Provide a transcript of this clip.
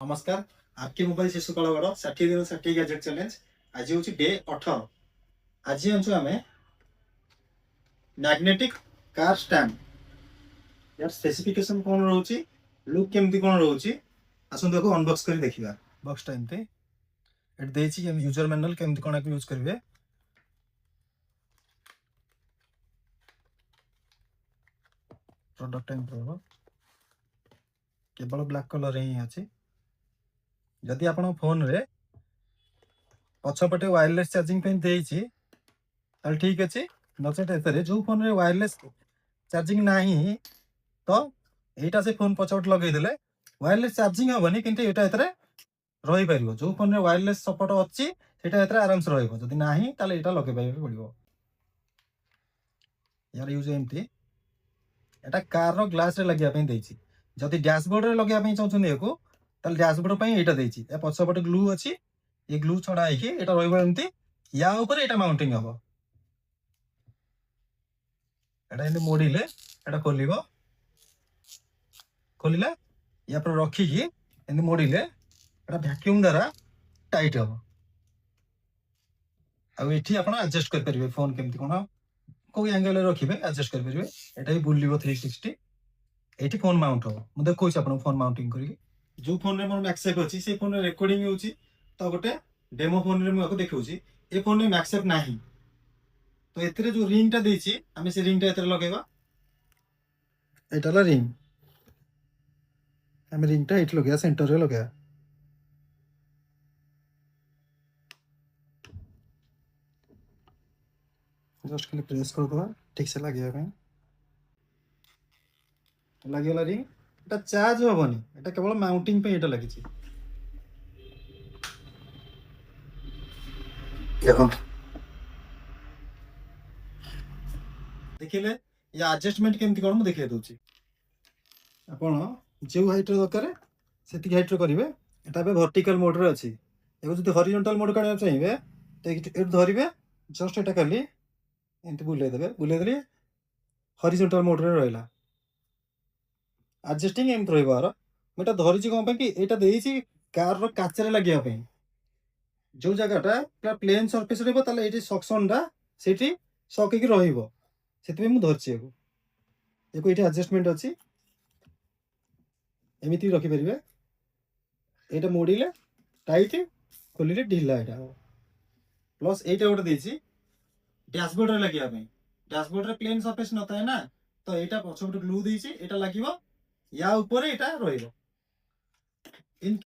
नमस्कार। आपके मोबाइल शिशु कलवर 60 दिन 60 गैजेट चैलेंज आज हूँ डे 18। आज आमचु आम मैग्नेटिक कार स्टैंड यार स्पेसिफिकेशन कौन रोची लुक केमती कौन रोची आसंतु को अनबॉक्स कर देखिबा। बॉक्स टाइम पे एट देछि कि यूजर मैनुअल केमती कोन यूज करिवे। प्रोडक्ट टाइम रहबो केवल ब्लैक कलर ही अछि। जदि आपण फोन रे पछपटे वायरलेस चार्जिंग पे देछि ताल ठीक अछि। नचेत एतरे जो फोन रे वायरलेस चार्जिंग नाही तो एटा से फोन पछपट लगे देले वायरलेस चार्जिंग होबनी किंतु एटा एतरे रही परिबो। जो फोन रे वायरलेस सपोर्ट अछि सेटा एतरे आराम से रहइबो। जदि नाही ताले एटा लगे पाइबे पड़िबो। यार यूज एमती एटा कार रो ग्लास रे लगिया पे देछि। जदि डैशबोर्ड रे लगिया पे चाहछन एको ताले डैशबोर्ड पे एटा देछि। ए पछपटे ग्लू अछि। ए ग्लू छडा आइके एटा रहइबो एमती या ऊपर एटा माउंटिंग हबो। एटा एने मोडिले एटा खोलिबो खोलिला या पर रखी की एने मोडिले एटा वैक्यूम द्वारा टाइट हबो। आ एठी आपण एडजस्ट कर परिबे फोन केमती कोन को एंगल रे रखिबे एडजस्ट कर परिबे। एटा ही बुलिबो 360 एठी फोन माउंट हबो। मु देखो छी आपण फोन माउंटिंग करी जो फोन रे मोर मैक्सेफ अछि से फोन रे रिकॉर्डिंग होउची तो गोटे डेमो फोन रे मु आपको देखौची। ए फोन रे मैक्सेफ नाही तो एतरे जो रिंग टा देछि हमें से रिंग टा एतरे लगेबा। एटा ला रिंग हमें रिंग टा एठी लगेया सेंटर रे लगेया। जस्ट खाली प्रेस कर दवा ठीक से लगे पे लगे वाला रिंग एटा चार्ज होबनी एटा केवल माउंटिंग पे एटा लगी छी। देखो देखिले या एडजस्टमेंट केमती कोन मु देखै दोची। आपण जे हाइट रे दरकार सेति हाइट रे करिवे। एटा बे वर्टिकल मोड रे अछि। एगो जति हॉरिजॉन्टल मोड काढा चाहिए तो एट धरिबे जस्ट एटा खाली एंत बुले देले हॉरिजॉन्टल मोड रे रहला। एडजस्टिंग एम रहइबो आरो मेटा धरिची कोन पे कि एटा देइची कार रो काच रे लागिया पे। जो जगहटा पूरा प्लेन सरफेस रहबो ताले एटी सक्शन दा सेठी सके कि रहइबो सेति मु धरची एको एको एटी एडजस्टमेंट अछि। एमिति रखि परिबे एटा मोडिले टाइट खोलिले ढिला एटा प्लस एटा गोटे देछि डैशबोर्ड रे लागिया पे। डैशबोर्ड रे प्लेन सरफेस नता है ना तो एटा पछोट ग्लू देछि एटा लागिबो या ऊपर एटा रहइबो।